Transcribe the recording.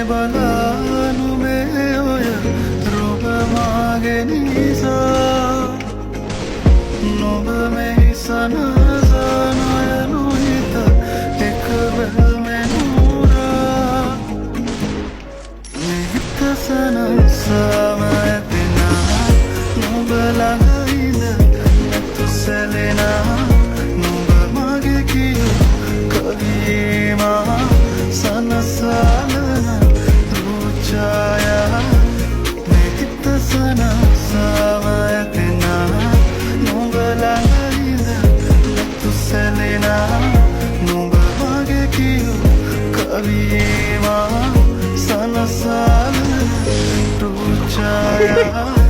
බලනු මේ ඔය රුබ මාගේ නිසා නොබ මෙහි සනසනයනු හිත එක බැල්මෙනුරා මෙහිත සනසම ඇතිනා නොබ ළඟ ඉඳ නැතු සැලෙනා නොබ මගේ කියු කවීමා සනසලන රුචායා මෙහිත සනසම ඇතිනා නොබ ළඟ ඉඳ නැතු සැලෙනා නොබ මගේ කියු කවීමා සනසලන රුචායා